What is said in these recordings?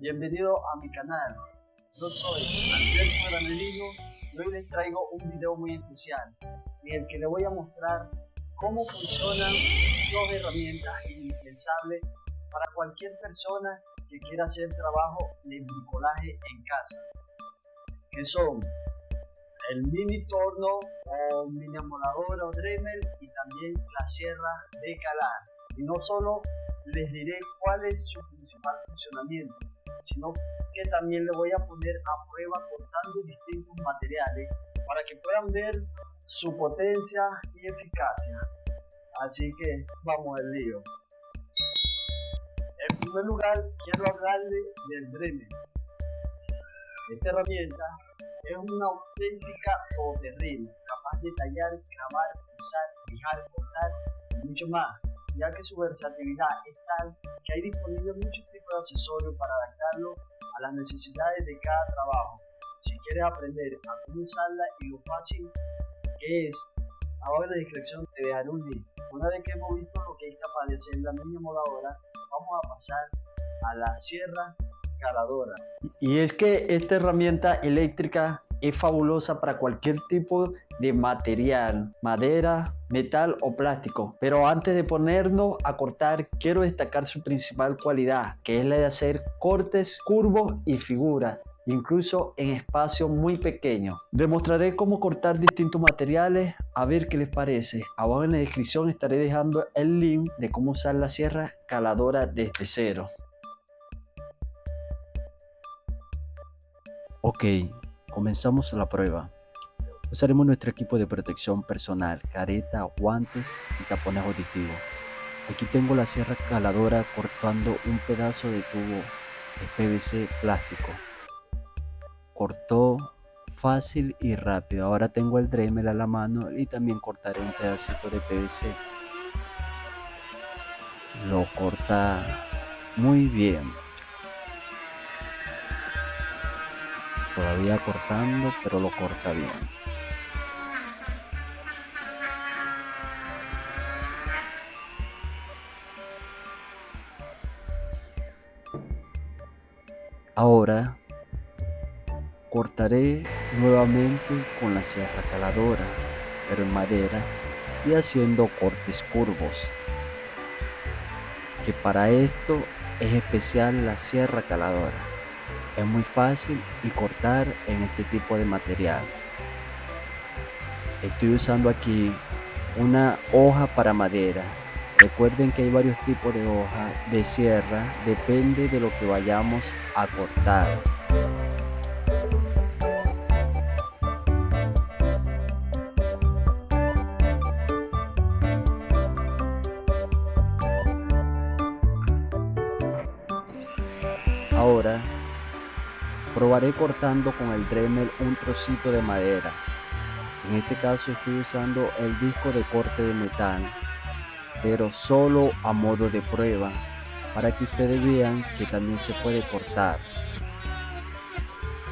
Bienvenido a mi canal. Yo soy Alberto Granadino y hoy les traigo un video muy especial en el que les voy a mostrar cómo funcionan dos herramientas indispensables para cualquier persona que quiera hacer trabajo de bricolaje en casa, que son el mini torno o mini amoladora o Dremel y también la sierra de calar. Y no solo les diré cuál es su principal funcionamiento, sino que también le voy a poner a prueba cortando distintos materiales para que puedan ver su potencia y eficacia. Así que vamos al lío. En primer lugar, quiero hablarle del Dremel. Esta herramienta es una auténtica todoterreno, capaz de tallar, grabar, usar, fijar, cortar y mucho más, ya que su versatilidad es tal que hay disponibles muchos tipos de accesorios para adaptarlo a las necesidades de cada trabajo. Si quieres aprender a cómo usarla y lo fácil que es, abajo en la descripción te dejaré un link. Una vez que hemos visto lo que es capaz de hacer la mini moladora, vamos a pasar a la sierra caladora. Y es que esta herramienta eléctrica es fabulosa para cualquier tipo de material, madera, metal o plástico. Pero antes de ponernos a cortar, quiero destacar su principal cualidad, que es la de hacer cortes, curvos y figuras, incluso en espacios muy pequeños. Demostraré cómo cortar distintos materiales, a ver qué les parece. Abajo en la descripción estaré dejando el link de cómo usar la sierra caladora desde cero. Ok, comenzamos la prueba. Usaremos nuestro equipo de protección personal, careta, guantes y tapones auditivos. Aquí tengo la sierra caladora cortando un pedazo de tubo de PVC plástico. Cortó fácil y rápido. Ahora tengo el Dremel a la mano y también cortaré un pedacito de PVC. Lo corta muy bien. Todavía cortando, pero lo corta bien. Ahora cortaré nuevamente con la sierra caladora, pero en madera y haciendo cortes curvos, que para esto es especial la sierra caladora. Es muy fácil y cortar en este tipo de material. Estoy usando aquí una hoja para madera. Recuerden que hay varios tipos de hoja de sierra, depende de lo que vayamos a cortar. Ahora probaré cortando con el Dremel un trocito de madera. En este caso estoy usando el disco de corte de metal, pero solo a modo de prueba, para que ustedes vean que también se puede cortar.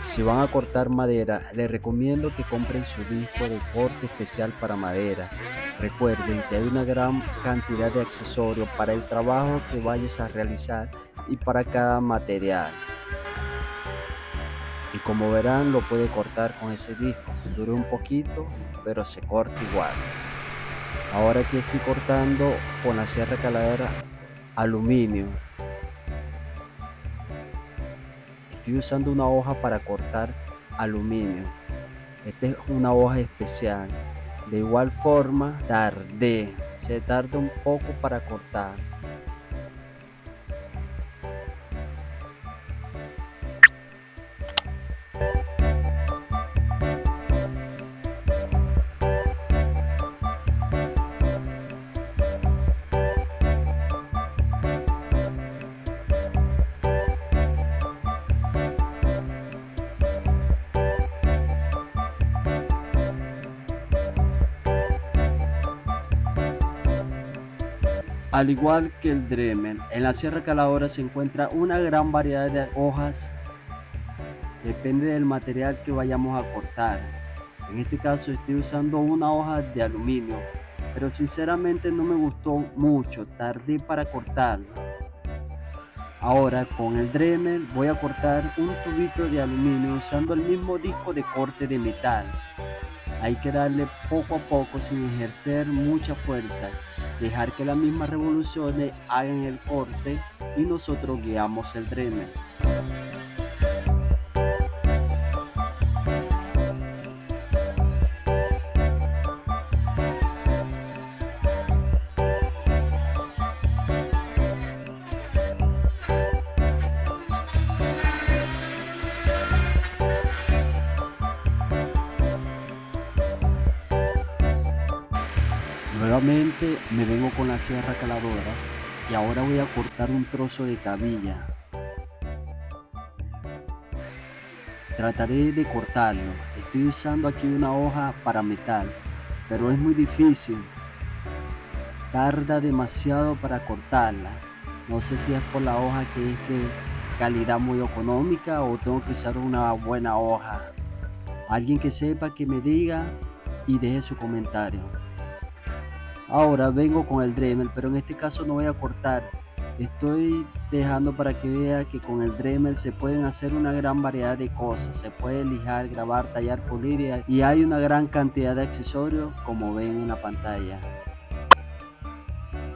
Si van a cortar madera, les recomiendo que compren su disco de corte especial para madera. Recuerden que hay una gran cantidad de accesorios para el trabajo que vayas a realizar y para cada material. Y como verán, lo puede cortar con ese disco. Dura un poquito, pero se corta igual. Ahora aquí estoy cortando con la sierra caladora aluminio. Estoy usando una hoja para cortar aluminio. Esta es una hoja especial. De igual forma, se tarda un poco para cortar. Al igual que el Dremel, en la sierra caladora se encuentra una gran variedad de hojas. Depende del material que vayamos a cortar. En este caso estoy usando una hoja de aluminio, pero sinceramente no me gustó mucho, tardé para cortarlo. Ahora con el Dremel voy a cortar un tubito de aluminio usando el mismo disco de corte de metal. Hay que darle poco a poco sin ejercer mucha fuerza, dejar que las mismas revoluciones hagan el corte y nosotros guiamos el Dremel. Nuevamente me vengo con la sierra caladora y ahora voy a cortar un trozo de cabilla. Trataré de cortarlo. Estoy usando aquí una hoja para metal, pero es muy difícil. Tarda demasiado para cortarla. No sé si es por la hoja que es de calidad muy económica o tengo que usar una buena hoja. Alguien que sepa que me diga y deje su comentario. Ahora vengo con el Dremel, pero en este caso no voy a cortar. Estoy dejando para que vea que con el Dremel se pueden hacer una gran variedad de cosas. Se puede lijar, grabar, tallar, pulir y hay una gran cantidad de accesorios como ven en la pantalla.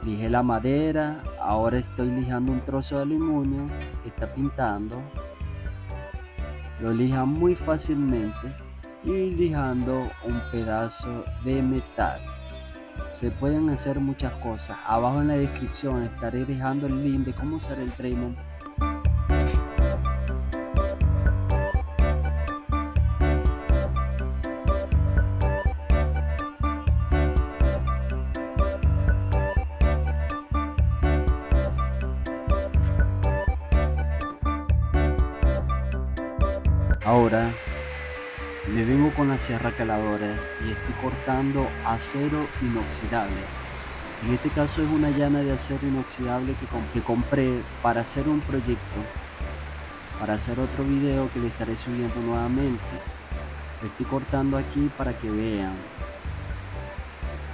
Lijé la madera, ahora estoy lijando un trozo de aluminio que está pintando. Lo lija muy fácilmente y lijando un pedazo de metal. Se pueden hacer muchas cosas. Abajo en la descripción estaré dejando el link de cómo usar el Dremel. Ahora me vengo con la sierra caladora y estoy cortando acero inoxidable. En este caso es una llana de acero inoxidable que compré para hacer un proyecto, para hacer otro video que le estaré subiendo nuevamente. Estoy cortando aquí para que vean.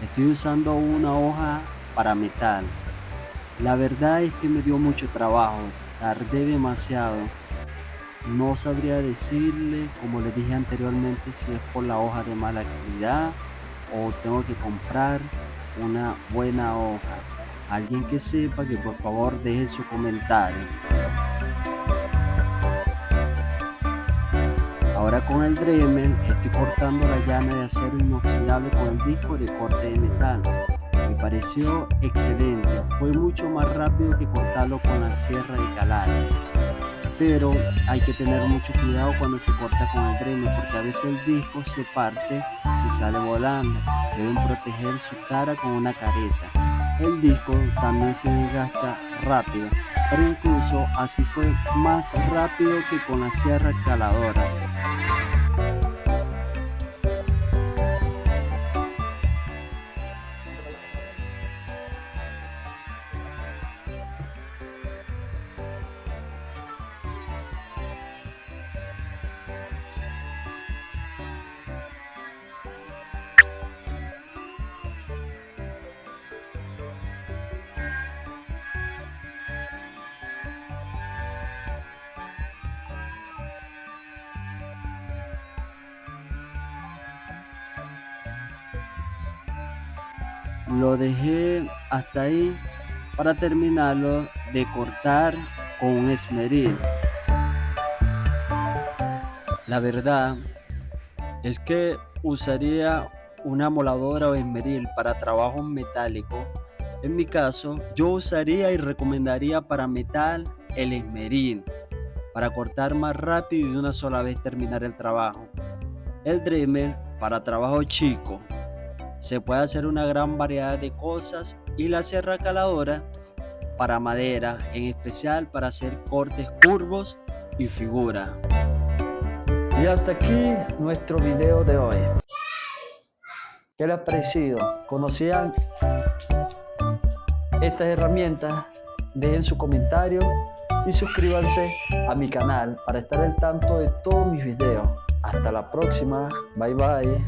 Estoy usando una hoja para metal. La verdad es que me dio mucho trabajo, tardé demasiado. No sabría decirle, como les dije anteriormente, si es por la hoja de mala calidad o tengo que comprar una buena hoja. Alguien que sepa, que por favor deje su comentario. Ahora con el Dremel estoy cortando la llana de acero inoxidable con el disco de corte de metal. Me pareció excelente, fue mucho más rápido que cortarlo con la sierra de calar. Pero hay que tener mucho cuidado cuando se corta con el Dremel porque a veces el disco se parte y sale volando. Deben proteger su cara con una careta. El disco también se desgasta rápido, pero incluso así fue más rápido que con la sierra caladora. Lo dejé hasta ahí para terminarlo de cortar con un esmeril. La verdad es que usaría una moladora o esmeril para trabajos metálicos. En mi caso, yo usaría y recomendaría para metal el esmeril, para cortar más rápido y de una sola vez terminar el trabajo. El Dremel para trabajo chico. Se puede hacer una gran variedad de cosas y la sierra caladora para madera, en especial para hacer cortes curvos y figuras. Y hasta aquí nuestro video de hoy. ¿Qué les ha parecido? ¿Conocían estas herramientas? Dejen su comentario y suscríbanse a mi canal para estar al tanto de todos mis videos. Hasta la próxima. Bye bye.